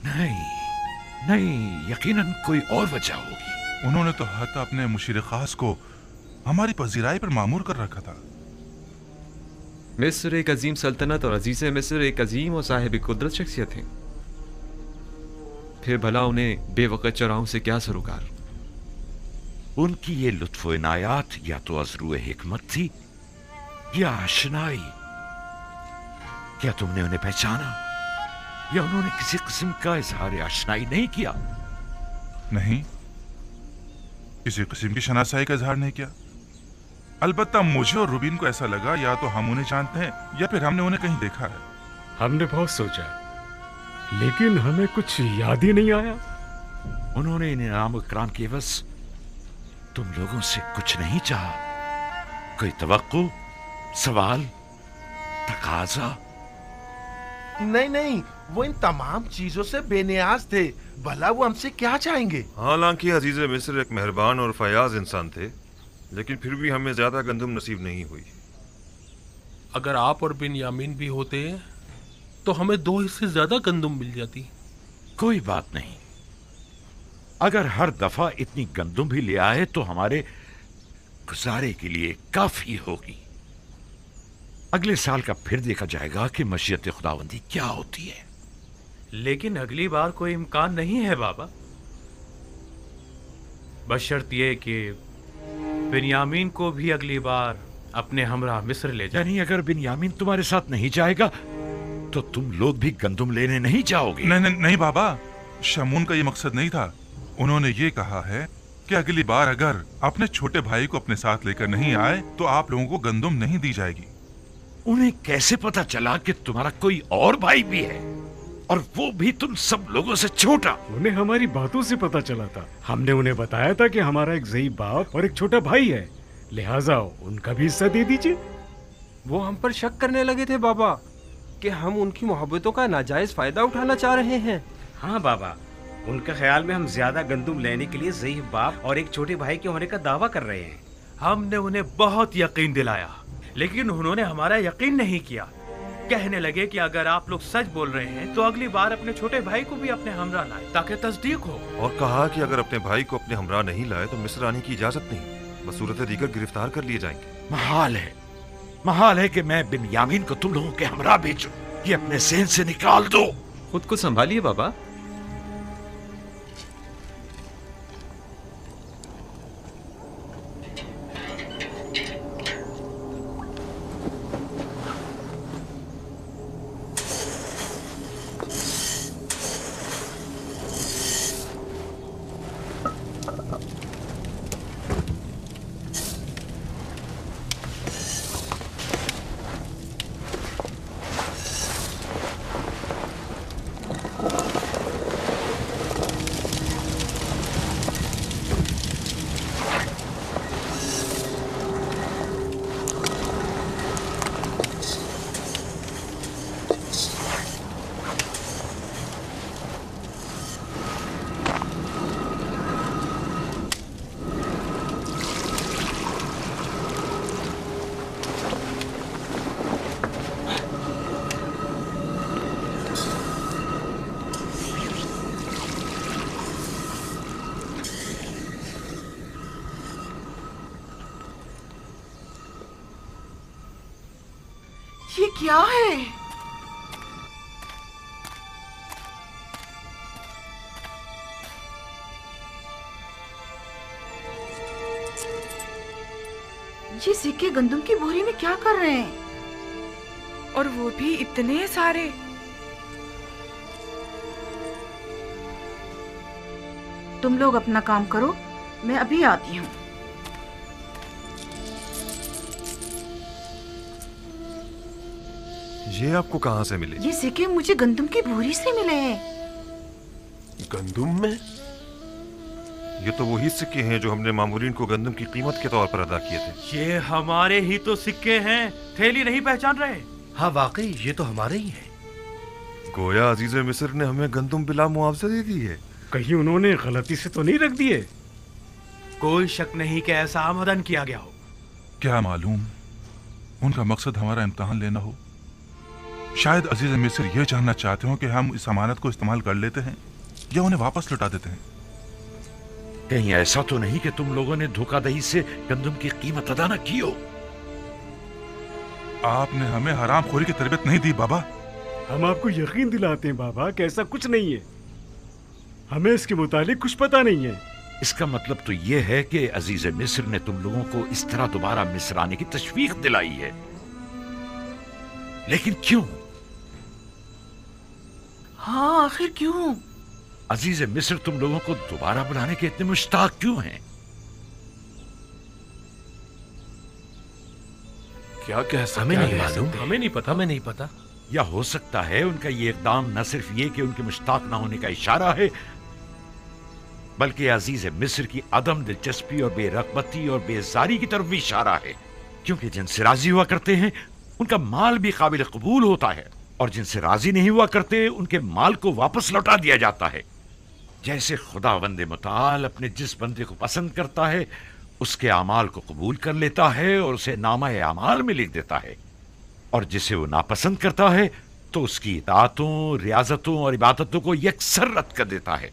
नहीं नहीं, यकीनन कोई और वजह होगी। उन्होंने तो हत्ता अपने मुशीर खास को हमारी पजीराई पर मामूर कर रखा था। मिस्र एक अजीम सल्तनत और अजीज़ मिस्र एक अजीम और साहिब कुदरत शख्सियत थी। फिर भला उन्हें बेवकत चौराहों से क्या सरोकार? उनकी ये लुत्फ इनायात या तो अज़रूए हिकमत थी या आशनाई। क्या तुमने उन्हें पहचाना या उन्होंने किसी किस्म का इजहार आशनाई नहीं किया? नहीं, किसी किस्म की शनासाई का इजहार नहीं किया। अलबत्ता मुझे और रुबीन को ऐसा लगा या तो हम उन्हें जानते हैं या फिर हमने उन्हें कहीं देखा है। हमने बहुत सोचा, लेकिन हमें कुछ याद ही नहीं आया। उन्होंने इनाम इकराम के एवज तुम लोगों से कुछ नहीं चाहा? कोई तवक्को, सवाल, तकाजा? नहीं नहीं, वो इन तमाम चीजों से बेनियाज थे। भला वो हमसे क्या चाहेंगे? हालांकि अजीज मिस्र एक मेहरबान और फयाज इंसान थे, लेकिन फिर भी हमें ज्यादा गंदुम नसीब नहीं हुई। अगर आप और बिन्यामीन भी होते तो हमें 2 हिस्से ज्यादा गंदुम मिल जाती। कोई बात नहीं, अगर हर दफा इतनी गंदुम भी ले आए तो हमारे गुजारे के लिए काफी होगी। अगले साल का फिर देखा जाएगा कि मशीयत खुदावंदी क्या होती है। लेकिन अगली बार कोई इम्कान नहीं है बाबा, बशर्त ये कि बिन्यामीन को भी अगली बार अपने हमरा मिस्र ले जाए। यानी अगर बिन्यामीन तुम्हारे साथ नहीं जाएगा तो तुम लोग भी गंदुम लेने नहीं जाओगे? नहीं नहीं नहीं बाबा, शमून का ये मकसद नहीं था। उन्होंने ये कहा है कि अगली बार अगर अपने छोटे भाई को अपने साथ लेकर नहीं आए तो आप लोगों को गंदुम नहीं दी जाएगी। उन्हें कैसे पता चला कि तुम्हारा कोई और भाई भी है, और वो भी तुम सब लोगों से छोटा? उन्हें हमारी बातों से पता चला था। हमने उन्हें बताया था कि हमारा एक ज़ईफ बाप और एक छोटा भाई है, लिहाजा उनका भी हिस्सा दे दीजिए। वो हम पर शक करने लगे थे बाबा कि हम उनकी मोहब्बतों का नाजायज फायदा उठाना चाह रहे हैं। हाँ बाबा, उनके ख्याल में हम ज्यादा गंदुम लेने के लिए ज़ईफ बाप और एक छोटे भाई के होने का दावा कर रहे हैं। हमने उन्हें बहुत यकीन दिलाया, लेकिन उन्होंने हमारा यकीन नहीं किया। कहने लगे कि अगर आप लोग सच बोल रहे हैं तो अगली बार अपने छोटे भाई को भी अपने हमरा लाए ताकि तस्दीक हो। और कहा कि अगर अपने भाई को अपने हमरा नहीं लाए तो मिस्र आने की इजाजत नहीं, बसूरत दीगर गिरफ्तार कर लिए जाएंगे। महाल है कि मैं बिन्यामीन को तुम लोगों के हमरा भेजूं। ये अपने ज़हन से निकाल दो। खुद को संभालिए बाबा। ये क्या है? ये सिक्के गंदम की बोरी में क्या कर रहे हैं? और वो भी इतने सारे। तुम लोग अपना काम करो, मैं अभी आती हूँ। ये आपको कहाँ से मिले? ये सिक्के मुझे गंदम की बोरी से मिले हैं। गंदुम में? ये तो वही सिक्के हैं जो हमने मामूरीन को गंदम की कीमत के तौर पर अदा किए थे। ये हमारे ही तो सिक्के हैं। थैली नहीं पहचान रहे? हाँ वाकई ये तो हमारे ही हैं। गोया अजीज मिस्र ने हमें गंदम बिला मुआवजा दे दी है। कहीं उन्होंने गलती से तो नहीं रख दिए? कोई शक नहीं कि ऐसा आमदन किया गया हो। क्या मालूम उनका मकसद हमारा इम्तिहान लेना हो। शायद अजीज मिस्र ये जानना चाहते हो कि हम इस अमानत को इस्तेमाल कर लेते हैं या उन्हें वापस लौटा देते हैं। कहीं ऐसा तो नहीं कि तुम लोगों ने धोखाधड़ी से गंदम की कीमत अदा न की हो? आपने हमें हरामखोरी की तरबियत नहीं दी बाबा। हम आपको यकीन दिलाते हैं बाबा कि ऐसा कुछ नहीं है। हमें इसके मुतालिक कुछ पता नहीं है। इसका मतलब तो यह है कि अजीज मिस्र ने तुम लोगों को इस तरह दोबारा मिस्र आने की तशवीक दिलाई है, लेकिन क्यों? हाँ, आखिर क्यों? अजीज मिस्र तुम लोगों को दोबारा बुलाने के इतने मुश्ताक क्यों हैं? क्या कह सकते? हमें नहीं मालूम। हमें नहीं पता। हमें नहीं पता। या हो सकता है उनका ये इकदाम न सिर्फ ये कि उनके मुश्ताक ना होने का इशारा है, बल्कि अजीज मिस्र की अदम दिलचस्पी और बेरगबती और बेजारी की तरफ भी इशारा है, क्योंकि जिनसे राजी हुआ करते हैं उनका माल भी काबिल कबूल होता है, और जिनसे राजी नहीं हुआ करते उनके माल को वापस लौटा दिया जाता है। जैसे खुदावंद मुताल अपने जिस बंदे को पसंद करता है उसके अमाल को कबूल कर लेता है और उसे नामा अमाल में लिख देता है, और जिसे वो नापसंद करता है तो उसकी इताअतों, रियाजतों और इबादतों को यकसर रद्द कर देता है।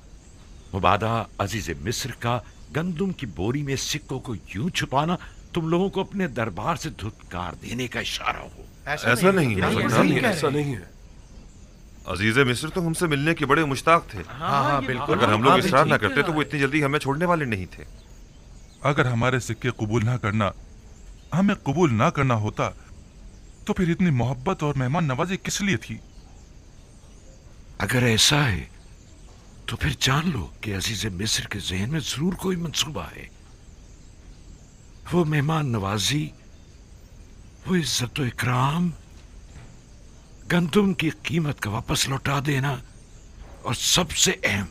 मुबादा अजीज मिस्र का गंदुम की बोरी में सिक्कों को यूं छुपाना तुम लोगों को अपने दरबार से धुतकार देने का इशारा हो। ऐसा नहीं है। ऐसा नहीं है। अजीज मिस्र तो हमसे मिलने के बड़े मुश्ताक थे। हाँ, बिल्कुल। अगर हम लोग इसरार ना करते तो वो इतनी जल्दी हमें छोड़ने वाले नहीं थे। अगर हमारे सिक्के कबूल ना करना हमें कबूल ना करना होता तो फिर इतनी मोहब्बत और मेहमान नवाजी किस लिए थी? अगर ऐसा है तो फिर जान लो कि अजीज मिस्र के जहन में जरूर कोई मंसूबा है। वो मेहमान नवाजी, वो इज्जत व इकराम, गंदुम की कीमत का वापस लौटा देना, और सबसे अहम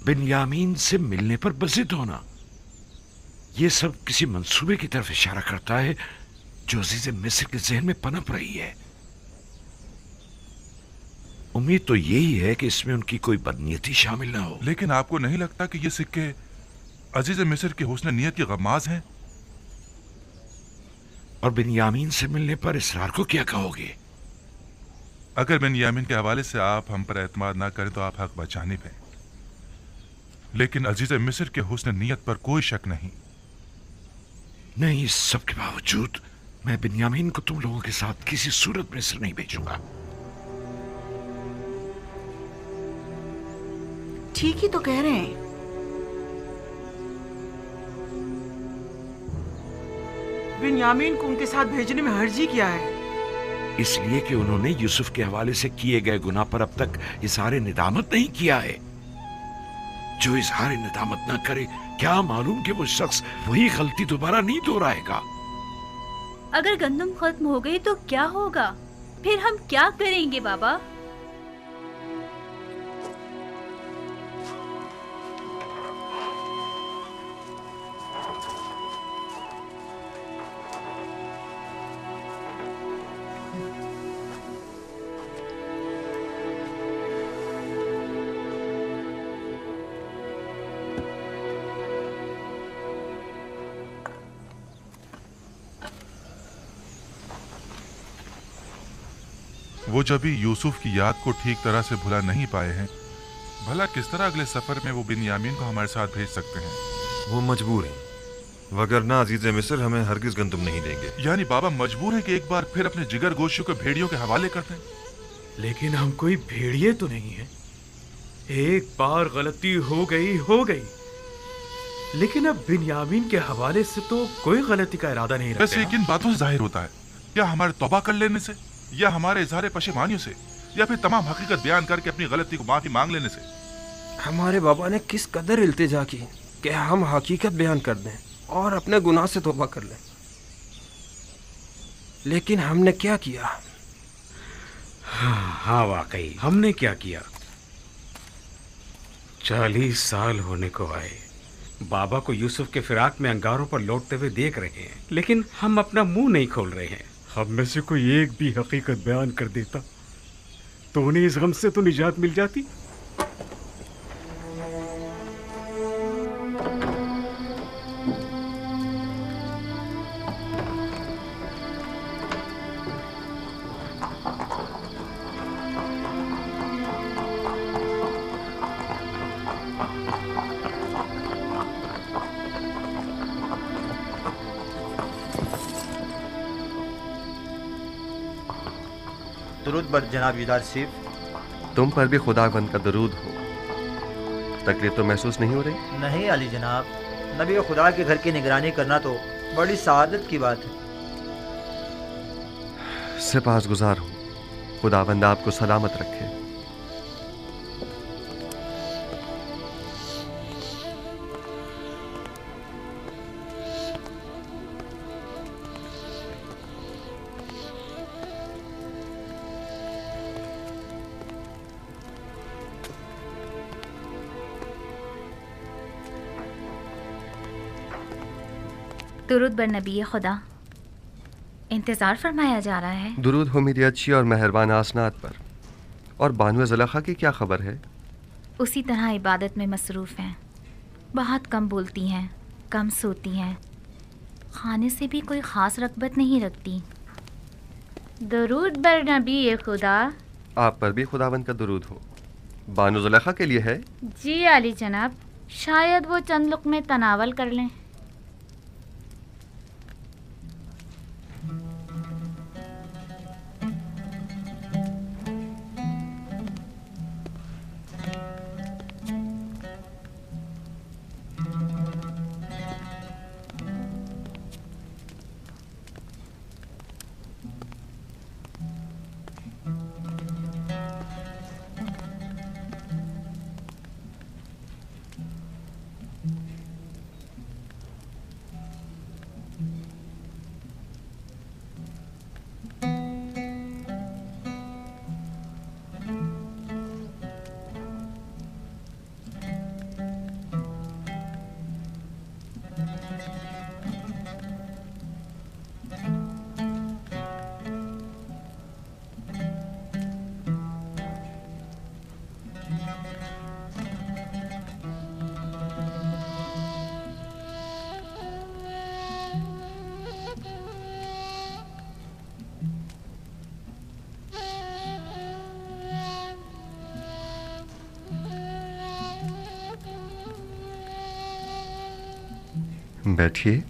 बिन्यामीन से मिलने पर बज़िद होना, ये सब किसी मंसूबे की तरफ इशारा करता है जो अजीज मिस्र के जहन में पनप रही है। उम्मीद तो यही है कि इसमें उनकी कोई बदनीयती शामिल ना हो। लेकिन आपको नहीं लगता कि ये सिक्के अजीज मिस्र के हुस्न नीयत की गमाज हैं? और बिन्यामीन से मिलने पर इसरार को क्या कहोगे? अगर बिन्यामीन के हवाले से आप हम पर एतमाद ना करें तो आप हक बचानिब हैं, लेकिन अजीज मिस्र के हुस्न नीयत पर कोई शक नहीं। नहीं, इस सब के बावजूद मैं बिन्यामीन को तुम लोगों के साथ किसी सूरत में मिस्र नहीं भेजूंगा। ठीक ही तो कह रहे हैं। बिन्यामीन को उनके साथ भेजने में हर्जी क्या है? इसलिए कि उन्होंने यूसुफ के हवाले से किए गए गुनाह पर अब तक इजहार निदामत नहीं किया है। जो इजहार निदामत ना करे, क्या मालूम कि वो शख्स वही गलती दोबारा नहीं दोहराएगा। अगर गंदम खत्म हो गई तो क्या होगा? फिर हम क्या करेंगे बाबा? वो जब भी यूसुफ की याद को ठीक तरह से भुला नहीं पाए हैं, भला किस तरह अगले सफर में वो बिन्यामीन को हमारे साथ भेज सकते हैं? वो मजबूर हैं, वगरना अजीज मिस्र हमें हरगिज गंदुम नहीं देंगे। यानी बाबा मजबूर है कि एक बार फिर अपने जिगर गोशियों को भेड़ियों के हवाले कर दें? लेकिन हम कोई भेड़िए तो नहीं है। एक बार गलती हो गई, लेकिन अब बिन्यामीन के हवाले से तो कोई गलती का इरादा नहीं रखते। वैसे किन बातों से जाहिर होता है? क्या हमारे तौबा कर लेने से, या हमारे इजहार पशेमानियों से, या फिर तमाम हकीकत बयान करके अपनी गलती को माफी मांग लेने से? हमारे बाबा ने किस कदर इल्तिजा की कि हम हकीकत बयान कर दें और अपने गुनाह से तौबा कर लें, लेकिन हमने क्या किया? हाँ वाकई हमने क्या किया? 40 साल होने को आए, बाबा को यूसुफ के फिराक में अंगारों पर लौटते हुए देख रहे हैं, लेकिन हम अपना मुंह नहीं खोल रहे हैं। हम में से कोई एक भी हकीकत बयान कर देता तो उन्हें इस गम से तो निजात मिल जाती। दुरूद बर जनाब यूदारसिफ। तुम पर भी खुदावंद का दरूद हो। तकलीफ तो महसूस नहीं हो रही? नहीं अली जनाब, नबी खुदा के घर की निगरानी करना तो बड़ी सआदत की बात है। सिपासगुजार हूँ, खुदावंद आपको सलामत रखे। दुरूद बर नबी खुदा। इंतज़ार फरमाया जा रहा है। दुरूद हो मेरी अच्छी और मेहरबान आसनात पर। और बानुए ज़ुलेखा की क्या खबर है? उसी तरह इबादत में मसरूफ़ हैं। बहुत कम बोलती हैं, कम सोती हैं, खाने से भी कोई ख़ास रग़बत नहीं रखती। दुरूद बर नबी खुदा। आप पर भी खुदावंद का दुरूद हो। बानु ज़ुलेखा के लिए है? जी अली जनाब, शायद वो चंद लुक़मे तनावल कर लें। बैठिए।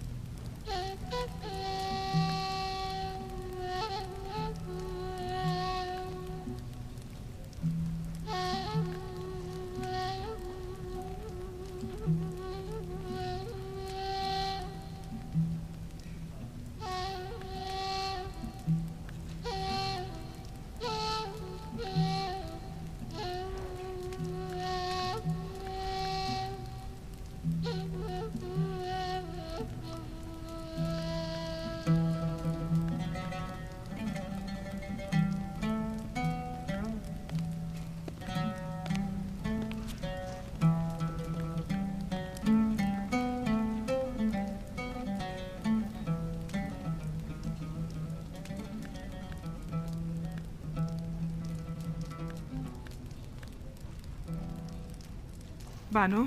बानो,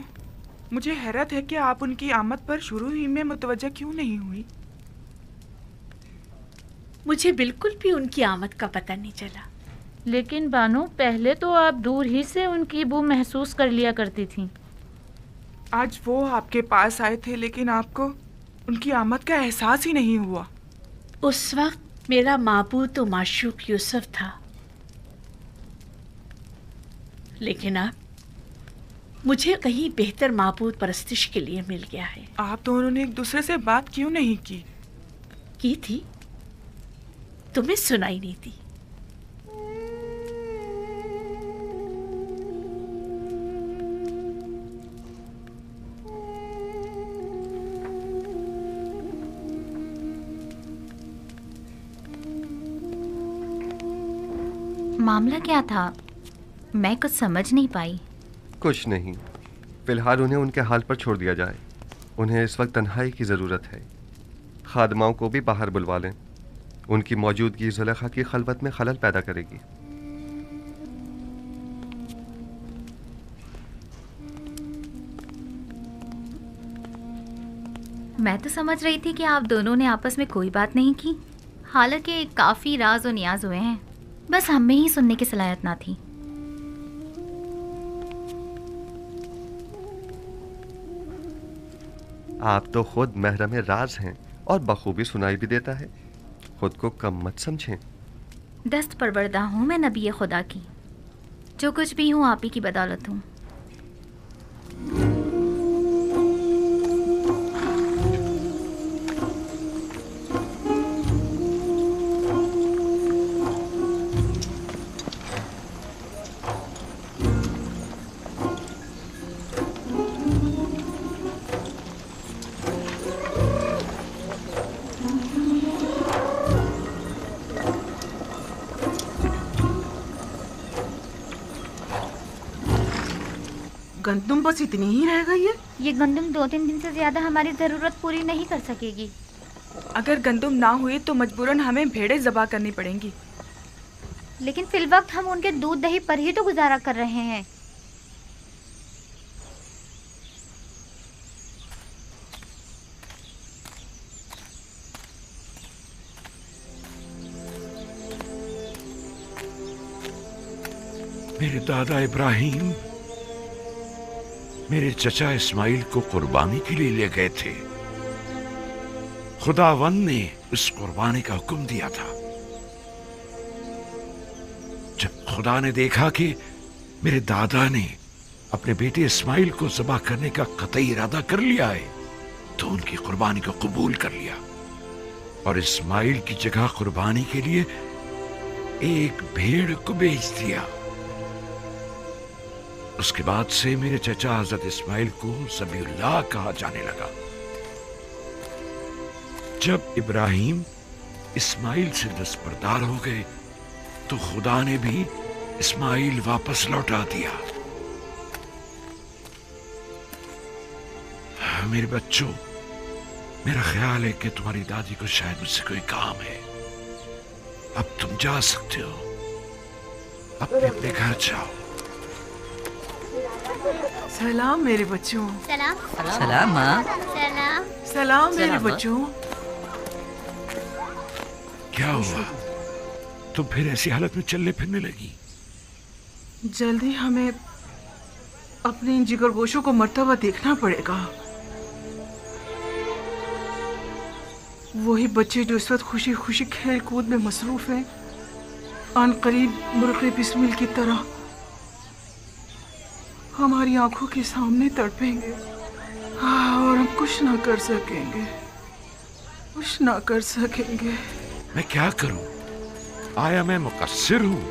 मुझे हैरत है कि आप उनकी आमद पर शुरू ही में मुतवज्जा क्यों नहीं हुई। मुझे बिल्कुल भी उनकी आमद का पता नहीं चला। लेकिन बानो, पहले तो आप दूर ही से उनकी बू महसूस कर लिया करती थीं। आज वो आपके पास आए थे, लेकिन आपको उनकी आमद का एहसास ही नहीं हुआ। उस वक्त मेरा माबूद तो माशूक यूसुफ था, लेकिन अब मुझे कहीं बेहतर माबूद परस्तिश के लिए मिल गया है। आप दोनों ने एक दूसरे से बात क्यों नहीं की? की थी, तुम्हें सुनाई नहीं थी। मामला क्या था? मैं कुछ समझ नहीं पाई। कुछ नहीं, फिलहाल उन्हें उनके हाल पर छोड़ दिया जाए। उन्हें इस वक्त तन्हाई की ज़रूरत है। खादमाओं को भी बाहर बुलवा लें। उनकी मौजूदगी ज़ुलेखा की खलवत में खलल पैदा करेगी। मैं तो समझ रही थी कि आप दोनों ने आपस में कोई बात नहीं की। हालांकि काफ़ी राज और नियाज हुए हैं, बस हमें ही सुनने की सलाहियत ना थी। आप तो खुद महरम राज हैं और बखूबी सुनाई भी देता है। खुद को कम मत समझें। दस्त परवरदा हूँ मैं नबी खुदा की। जो कुछ भी हूँ आप ही की बदौलत हूँ। गंदुम बस इतनी ही रह गई है। ये गंदुम 2-3 दिन से ज्यादा हमारी जरूरत पूरी नहीं कर सकेगी। अगर गंदुम ना हुई तो मजबूरन हमें भेड़ें ज़बा करनी पड़ेंगी। लेकिन फिल वक्त हम उनके दूध दही पर ही तो गुजारा कर रहे हैं। मेरे दादा इब्राहिम मेरे चचा इस्माइल को कुर्बानी के लिए ले गए थे। खुदावंद ने इस कुर्बानी का हुक्म दिया था। जब खुदा ने देखा कि मेरे दादा ने अपने बेटे इस्माइल को ज़बह करने का कतई इरादा कर लिया है, तो उनकी कुर्बानी को कबूल कर लिया और इस्माइल की जगह कुर्बानी के लिए एक भेड़ को बेच दिया। उसके बाद से मेरे चचा हजरत इस्माइल को ज़बीहुल्लाह कहा जाने लगा। जब इब्राहिम इस्माइल से दस्तबरदार हो गए तो खुदा ने भी इस्माइल वापस लौटा दिया। मेरे बच्चों, मेरा ख्याल है कि तुम्हारी दादी को शायद मुझसे कोई काम है। अब तुम जा सकते हो, अपने अपने घर जाओ। सलाम मेरे बच्चों। सलाम। सलाम माँ। सलाम। सलाम मेरे बच्चों। क्या हुआ? तुम फिर ऐसी हालत में चलने फिरने लगी? जल्दी हमें अपने इन जिगरगोशों को मरता हुआ देखना पड़ेगा। वही बच्चे जो इस वक्त खुशी खुशी खेल कूद में मसरूफ हैं, अन करीब मुल्क बिस्मिल की तरह हमारी आंखों के सामने तड़पेंगे। और हम कुछ ना कर सकेंगे, कुछ ना कर सकेंगे। मैं क्या करूं? आया मैं मुकस्सिर हूं?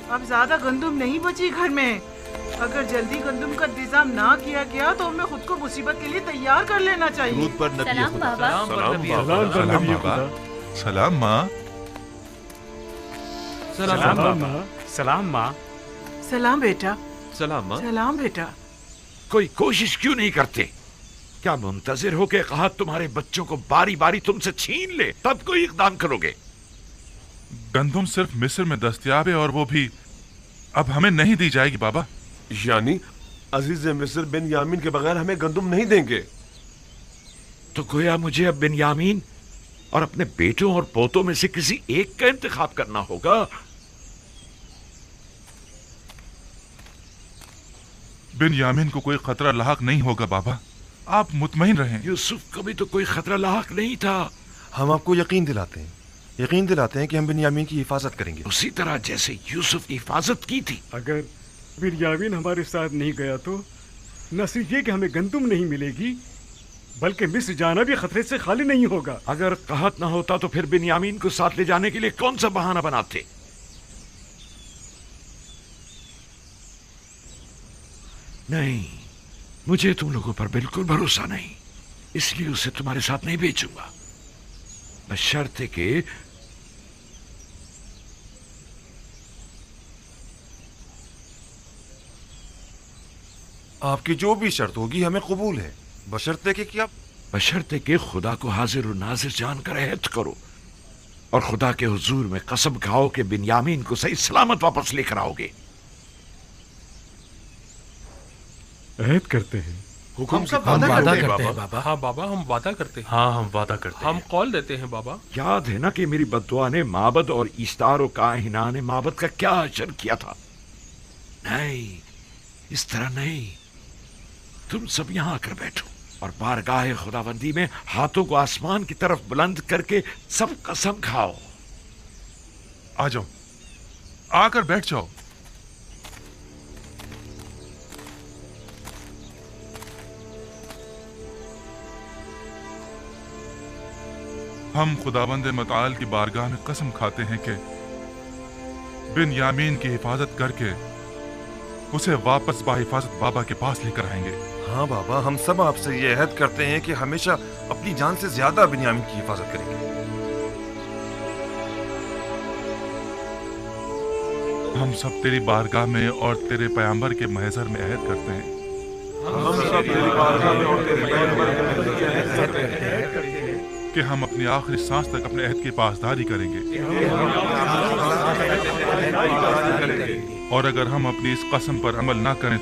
अब ज्यादा गंदुम नहीं बची घर में। अगर जल्दी गंदुम का इंतजाम ना किया गया तो हमें खुद को मुसीबत के लिए तैयार कर लेना चाहिए। सलाम बाबा। सलाम माँ। सलाम माँ। सलाम माँ। सलाम बेटा। सलाम माँ। सलाम बेटा। कोई कोशिश क्यों नहीं करते? क्या मुंतजिर हो के कहा तुम्हारे बच्चों को बारी बारी तुमसे छीन ले तब कोई इकदाम करोगे? गंदुम सिर्फ मिस्र में दस्तयाब है और वो भी अब हमें नहीं दी जाएगी बाबा। यानी अजीज मिस्र बिन्यामीन के बगैर हमें गंदुम नहीं देंगे? तो गोया मुझे अब बिन्यामीन और अपने बेटों और पोतों में से किसी एक का इंतखाब करना होगा। बिन्यामीन को कोई खतरा लाहक नहीं होगा बाबा, आप मुतमईन रहें। यूसुफ को भी तो कोई खतरा लाहक नहीं था। हम आपको यकीन दिलाते हैं कि हम बिन्यामीन की हिफाजत करेंगे, उसी तरह जैसे यूसुफ की हिफाजत की थी। अगर बिन्यामीन हमारे साथ नहीं गया तो न सिर्फ ये कि हमें गंदुम नहीं मिलेगी, बल्कि मिस्र जाना भी खतरे से खाली नहीं होगा। अगर कहत ना होता तो फिर बिन्यामीन को साथ ले जाने के लिए कौन सा बहाना बनाते? नहीं, मुझे तुम लोगों पर बिल्कुल भरोसा नहीं, इसलिए उसे तुम्हारे साथ नहीं भेजूंगा, बशर्ते कि आपकी जो भी शर्त होगी हमें कबूल है, बशर्ते कि क्या? बशर्ते कि खुदा को हाजिर और नाजिर जानकर अहद करो और खुदा के हुजूर में कसम खाओ कि बिन्यामीन को सही सलामत वापस लेकर आओगे। अहद करते हैं। हुकुम से हम वादा करते हैं बाबा। हाँ बाबा, हम वादा करते हैं। हाँ, हम वादा करते हैं। हम कॉल देते हैं बाबा। याद है ना कि मेरी बद्दुआ ने माबद और ईस्तार और काहिना ने माबद का क्या असर किया था? नहीं, इस तरह नहीं। तुम सब यहाँ आकर बैठो और बारगाह खुदाबंदी में हाथों को आसमान की तरफ बुलंद करके सब कसम खाओ आ जाओ, आकर बैठ जाओ। हम खुदाबंद मताल की बारगाह में कसम खाते हैं कि बिन यामीन की हिफाजत करके उसे वापस बाहिफाजत बाबा के पास लेकर आएंगे। हाँ बाबा, हम सब आपसे ये अहद करते हैं कि हमेशा अपनी जान से ज्यादा बिन्यामीन की हिफाजत करेंगे। हम सब तेरी बारगाह में और तेरे पैगंबर के महज़र में अहद करते हैं कि हम अपनी आखिरी सांस तक अपने अहद की पासदारी करेंगे, और अगर हम अपनी इस कसम पर अमल ना करें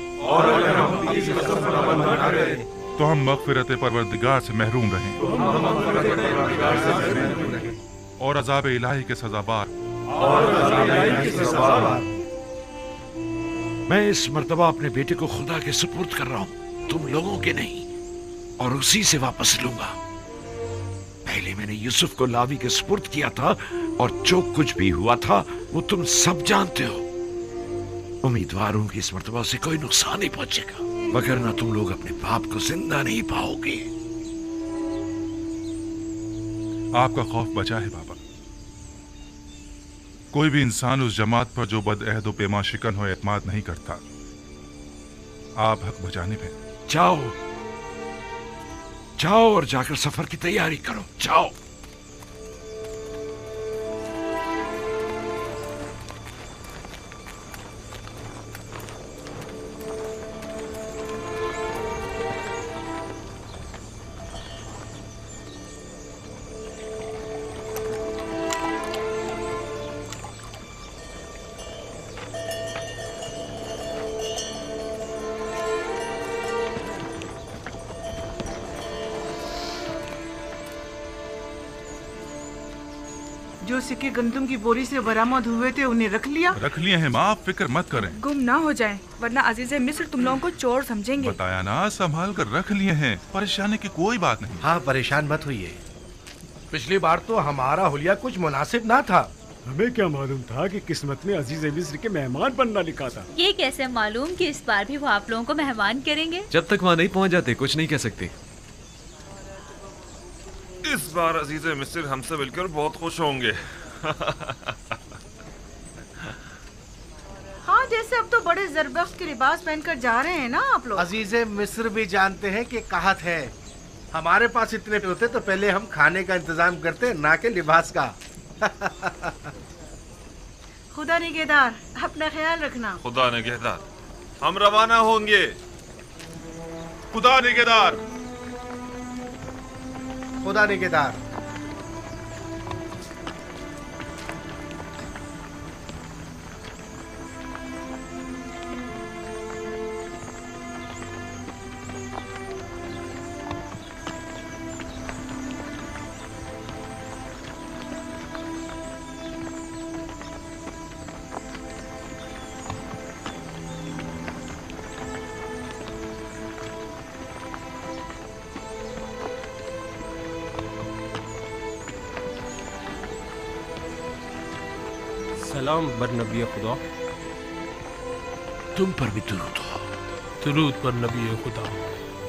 तो हम मग़फ़िरत परवरदिगार से महरूम रहें और अज़ाब इलाही के सज़ाबार। मैं इस मर्तबा अपने बेटे को खुदा के सुपुर्द कर रहा हूं, तुम लोगों के नहीं, और उसी से वापस लूंगा। पहले मैंने यूसुफ को लावी के सुपुर्द किया था, और जो कुछ भी हुआ था वो तुम सब जानते हो। उम्मीदवार हूं कि इस मर्तबा से कोई नुकसान नहीं पहुंचेगा, वगरना तुम लोग अपने बाप को जिंदा नहीं पाओगे। आपका खौफ बचा है बाबा। कोई भी इंसान उस जमात पर जो बदअहद व पेमा शिकन हो एतमाद नहीं करता। आप हक बचाने पे जाओ, जाओ और जाकर सफर की तैयारी करो। जाओ। जो सिक्के गंदम की बोरी से बरामद हुए थे उन्हें रख लिया? रख लिए हैं माँ, फिक्र मत करें। गुम ना हो जाएं, वरना अजीज़े मिस्र तुम लोगों को चोर समझेंगे। बताया ना, संभाल कर रख लिए हैं, परेशानी की कोई बात नहीं। हाँ, परेशान मत होइए। पिछली बार तो हमारा हुलिया कुछ मुनासिब ना था। हमें क्या मालूम था कि किस्मत में अजीज़े मिस्र के मेहमान बनना लिखा था। ये कैसे मालूम कि इस बार भी वो आप लोगों को मेहमान करेंगे? जब तक वहाँ नहीं पहुँच जाते कुछ नहीं कह सकते। इस बार अजीज़े मिस्र हमसे मिलकर बहुत खुश होंगे। हाँ, जैसे अब तो बड़े जरबख्श के लिबास पहनकर जा रहे हैं ना आप लोग। अजीज़े मिस्र भी जानते हैं कि कहत है, हमारे पास इतने होते तो पहले हम खाने का इंतजाम करते, ना के लिबास का। खुदा निगहदार, अपना ख्याल रखना। खुदा निगहदार, हम रवाना होंगे। खुदा निगहदार, खुदा निगहदार। सलाम बर नबी खुदा। तुम पर भी दुरूद हो। दुरूद पर नबी खुदा।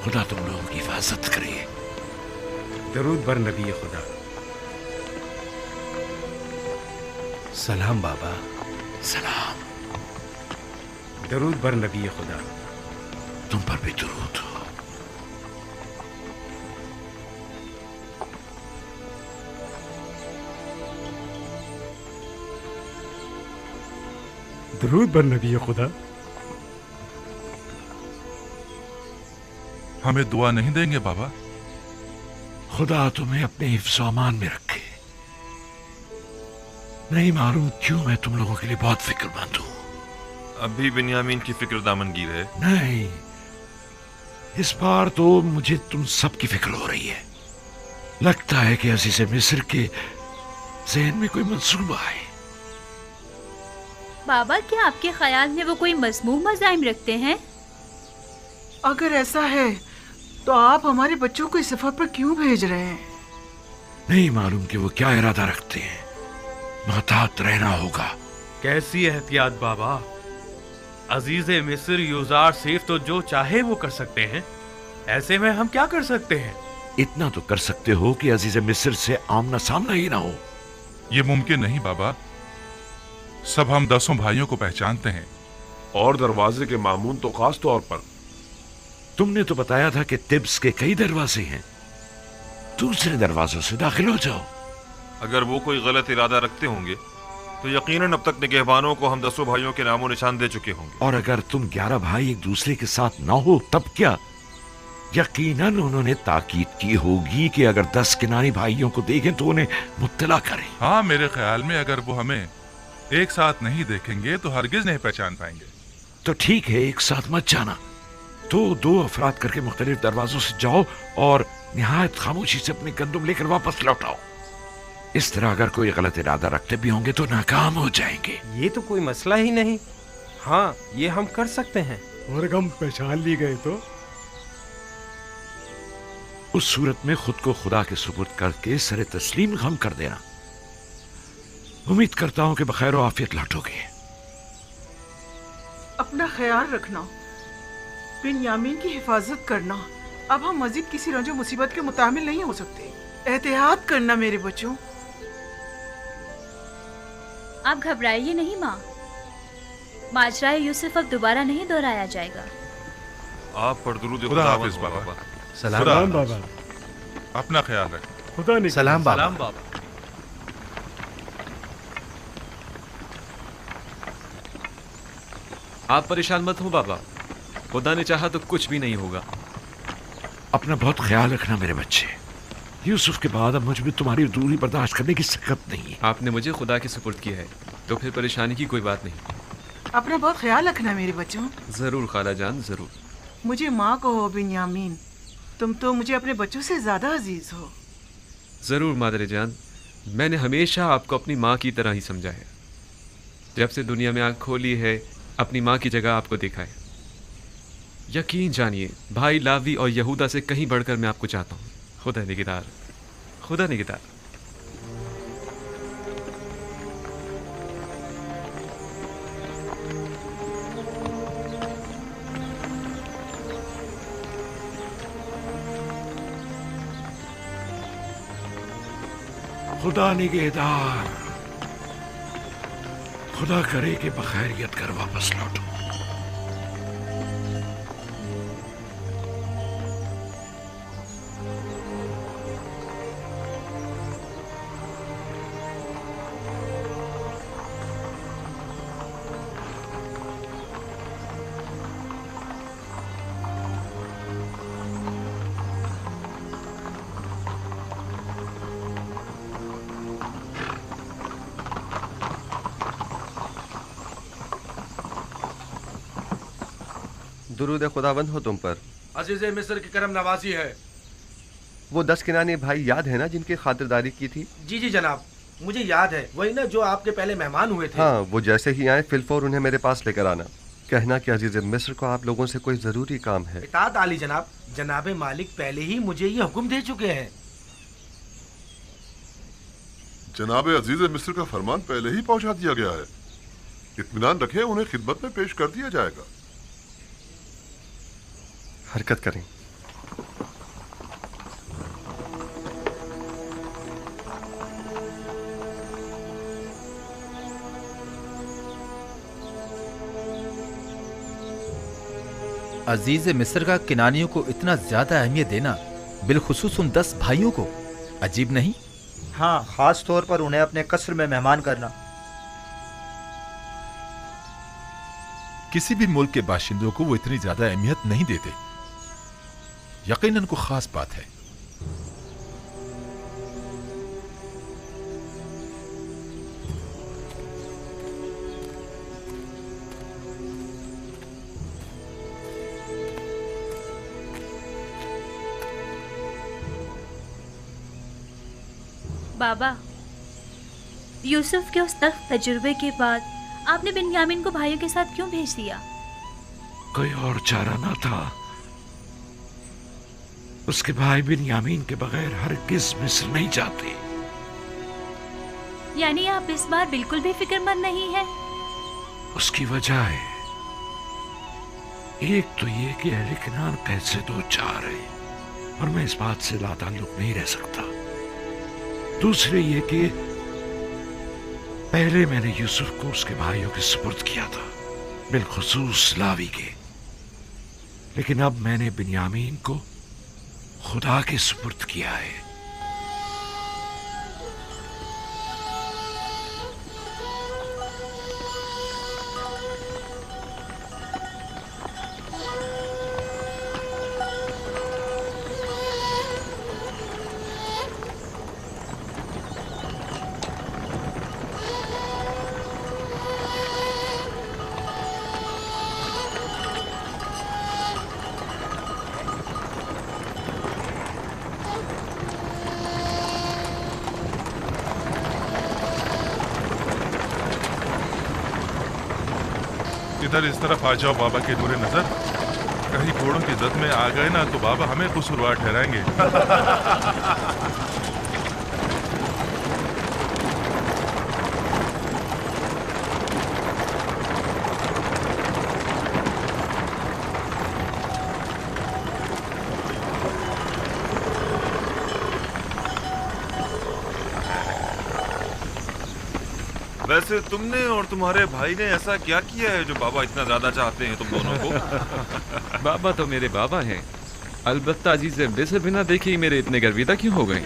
खुदा तुम लोगों की हिफाजत करे। दरूद बर नबी खुदा। सलाम बाबा। सलाम। दरूद बर नबी खुदा। तुम पर भी दुरूद हो। दरूद बर नबी खुदा। हमें दुआ नहीं देंगे बाबा? खुदा तुम्हें अपने हिफ्ज़ अमान में रखे। नहीं मालूम क्यों मैं तुम लोगों के लिए बहुत फिक्रमंद हूं। अभी बिन्यामीन की फिक्र दामनगीर है? नहीं, इस बार तो मुझे तुम सब की फिक्र हो रही है। लगता है कि अज़ीज़े मिस्र के ज़हन में कोई मंसूबा है। बाबा, क्या आपके ख्याल में वो कोई मज़मूम मज़ाहिम रखते हैं? अगर ऐसा है तो आप हमारे बच्चों को इस सफर पर क्यों भेज रहे हैं? नहीं मालूम कि वो क्या इरादा रखते हैं, मुहतात रहना होगा। कैसी एहतियात बाबा? अजीज मिस्र यूजार सेफ तो जो चाहे वो कर सकते हैं, ऐसे में हम क्या कर सकते हैं? इतना तो कर सकते हो कि अजीज मिस्र से आमना सामना ही ना हो। ये मुमकिन नहीं बाबा, सब हम 10 भाइयों को पहचानते हैं। और दरवाजे के मामून तो खास तौर पर। तुमने तो बताया था कि तिब्स के कई दरवाजे हैं, दूसरे दरवाजों से दाखिल हो जाओ। अगर वो कोई गलत इरादा रखते होंगे तो यकीनन अब तक निगहबानों को हम 10 भाइयों के नामो निशान दे चुके होंगे। और अगर तुम 11 भाई एक दूसरे के साथ ना हो तब क्या? यकीनन उन्होंने ताकीद की होगी कि अगर 10 किनारी भाइयों को देखें तो उन्हें मुत्तला करें। हाँ, मेरे ख्याल में अगर वो हमें एक साथ नहीं देखेंगे तो हरगिज नहीं पहचान पाएंगे। तो ठीक है, एक साथ मत जाना। तो 2 अफराद करके मुख्तलिफ दरवाजों से जाओ और निहायत खामोशी से अपने गंदुम लेकर वापस लौटाओ। इस तरह अगर कोई गलत इरादा रखते भी होंगे तो नाकाम हो जाएंगे। ये तो कोई मसला ही नहीं। हाँ, ये हम कर सकते हैं। और अगर हम पहचान ली गए तो? उस सूरत में खुद को खुदा के सुपुर्द करके सरे तस्लीम गम कर देना। उम्मीद करता हूं कि बखैर और आफियत लौटोगे। अपना ख्याल रखना, बिन यामीन की हिफाजत करना। अब हम मजीद किसी रंजो मुसीबत के मुतामिल नहीं हो सकते। एहतियात करना मेरे बच्चों। आप घबराइए नहीं माँ, माजराए यूसुफ अब दोबारा नहीं दोहराया जाएगा। आप पर दुरूद खुदा हाफिज बाबा। सलाम बाबा। अपना ख्याल रखें। खुदा ने सलाम बाबा। सलाम बाबा। आप परेशान मत हो बाबा, खुदा ने चाहा तो कुछ भी नहीं होगा। अपना बहुत ख्याल रखना मेरे बच्चे। यूसुफ के बाद अब मुझ में तुम्हारी दूरी बर्दाश्त करने की सकत नहीं है। आपने मुझे खुदा के सुपुर्द किया है तो फिर परेशानी की कोई बात नहीं। अपना बहुत ख्याल रखना मेरे बच्चों। जरूर खाला जान, जरूर। मुझे माँ कहो बिन यामीन, तुम तो मुझे अपने बच्चों से ज्यादा अजीज हो। जरूर मादरे जान, मैंने हमेशा आपको अपनी माँ की तरह ही समझा है। जब से दुनिया में आँख खोली है, अपनी माँ की जगह आपको देखा है। यकीन जानिए, भाई लावी और यहूदा से कहीं बढ़कर मैं आपको चाहता हूँ। खुदा निगहदार, खुदा निगहदार। खुदा निगहदार, खुदा करे कि बखैरियत कर वापस लौटो। दुरूद खुदावंद हो तुम पर। अजीज मिस्र की करम नवाजी है। वो 10 किनानी भाई याद है ना जिनकी खातिरदारी की थी? जी जी जनाब, मुझे याद है। वही ना जो आपके पहले मेहमान हुए थे। हाँ, वो जैसे ही आए फिलफौर उन्हें मेरे पास लेकर आना। कहना कि अजीज मिस्र को आप लोगों से कोई जरूरी काम है। इताअत आली जनाब। जनाबे मालिक पहले ही मुझे ये हुक्म दे चुके हैं। जनाबे अजीज मिस्र का फरमान पहले ही पहुंचा दिया गया है। इत्मीनान रखें, उन्हें खिदमत में पेश कर दिया जाएगा। हरकत करें। अजीज मिस्र का किनानियों को इतना ज्यादा अहमियत देना, बिलखुसूस उन 10 भाइयों को, अजीब नहीं? हाँ, खास तौर पर उन्हें अपने कस्र में मेहमान करना। किसी भी मुल्क के बाशिंदों को वो इतनी ज्यादा अहमियत नहीं देते। यकीनन को खास बात है। बाबा, यूसुफ के उस तख्त तजुर्बे के बाद आपने बिन्यामीन को भाइयों के साथ क्यों भेज दिया? कोई और चारा ना था। उसके भाई बिन्यामीन के बगैर हरगिज़ मिस्र नहीं जाते। यानी आप इस बार बिल्कुल भी फिक्रमंद नहीं हैं? उसकी वजह है, एक तो ये कि अहले किनान पैसे दो चार है और मैं इस बात से लाताल्लुक नहीं रह सकता। दूसरे ये कि पहले मैंने यूसुफ को उसके भाइयों के सुपुर्द किया था, बिलखुसूस लावी के, लेकिन अब मैंने बिन्यामीन को खुदा के सुपुर्द किया है। इधर इस तरफ आ जाओ बाबा के नूरे नजर। कहीं घोड़ों की जद में आ गए ना तो बाबा हमें कसूरवार ठहराएंगे। वैसे तुमने और तुम्हारे भाई ने ऐसा क्या किया है जो बाबा इतना ज्यादा चाहते हैं तुम दोनों को? बाबा तो मेरे बाबा हैं, अलबत्ता अजीज से बिना देखे ही मेरे इतने गर्विदा क्यों हो गए?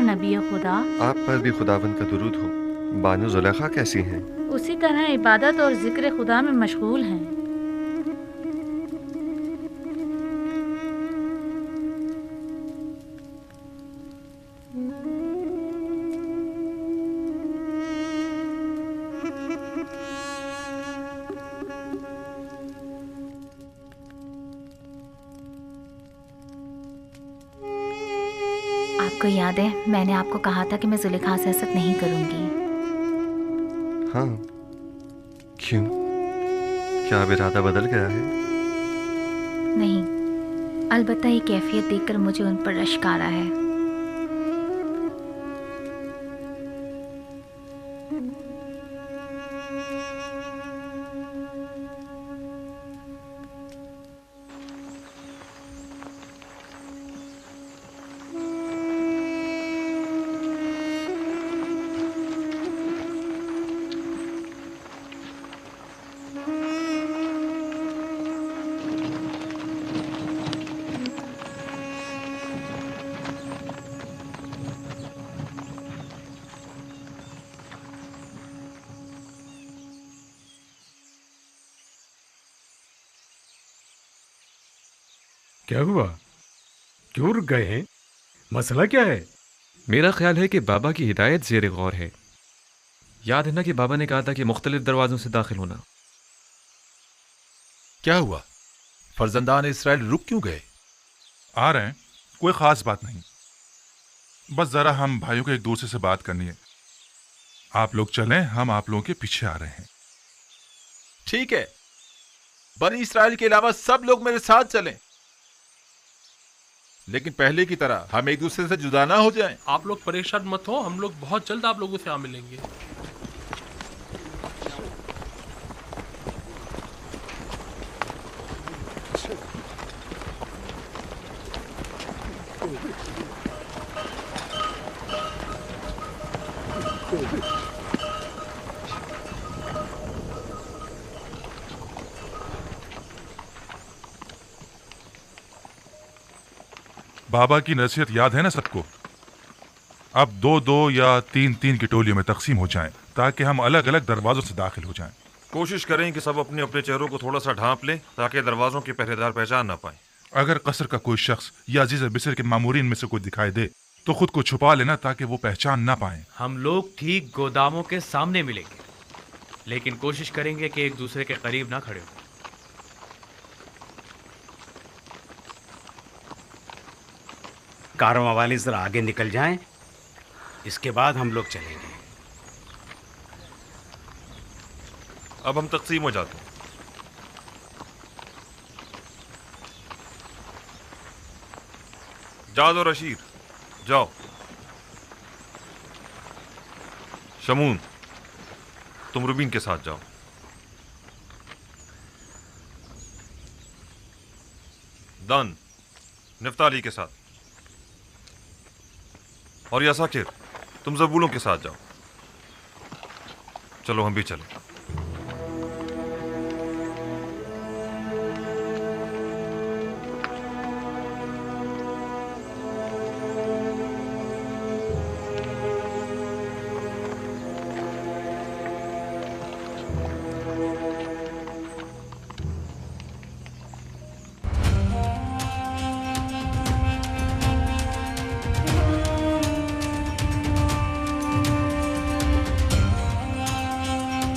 नबी खुदा, आप पर भी खुदावंद का दुरूद हो। बानो जुलेखा कैसी हैं? उसी तरह इबादत और जिक्र खुदा में मशगूल हैं। आपको याद है मैंने आपको कहा था कि मैं जुलेखा से हसद नहीं करूंगी? हाँ, क्यों? क्या अब इरादा बदल गया है? नहीं, अलबत्ता ये कैफियत देखकर मुझे उन पर रश्क आ रहा है। क्या हुआ? क्यों रुक गए हैं? मसला क्या है? मेरा ख्याल है कि बाबा की हिदायत ज़ेर गौर है। याद है ना कि बाबा ने कहा था कि मुख्तलिफ दरवाजों से दाखिल होना। क्या हुआ? फर्जंदान इसराइल रुक क्यों गए? आ रहे हैं, कोई खास बात नहीं, बस जरा हम भाइयों को एक दूसरे से बात करनी है। आप लोग चलें, हम आप लोगों के पीछे आ रहे हैं। ठीक है, बनी इसराइल के अलावा सब लोग मेरे साथ चलें, लेकिन पहले की तरह हम एक दूसरे से जुदा ना हो जाएं। आप लोग परेशान मत हो, हम लोग बहुत जल्द आप लोगों से आ मिलेंगे। बाबा की नसीहत याद है ना सबको? अब 2-2 या 3-3 की टोलियों में तकसीम हो जाएं। ताकि हम अलग अलग दरवाजों से दाखिल हो जाएं। कोशिश करें कि सब अपने अपने चेहरों को थोड़ा सा ढांप लें ताकि दरवाजों के पहरेदार पहचान ना पाए। अगर कसर का कोई शख्स या अजीज मिस्र के मामूरीन में से कोई दिखाई दे तो खुद को छुपा लेना ताकि वो पहचान ना पाए। हम लोग ठीक गोदामों के सामने मिलेंगे, लेकिन कोशिश करेंगे कि एक दूसरे के करीब ना खड़े हो। कारवां वाले जरा आगे निकल जाएं, इसके बाद हम लोग चलेंगे। अब हम तकसीम हो जाते हैं। जाद और अशीर जाओ। शमून तुम रुबीन के साथ जाओ। दान निफ्ताली के साथ, और यासाकिर तुम जबूलों के साथ जाओ। चलो हम भी चलें।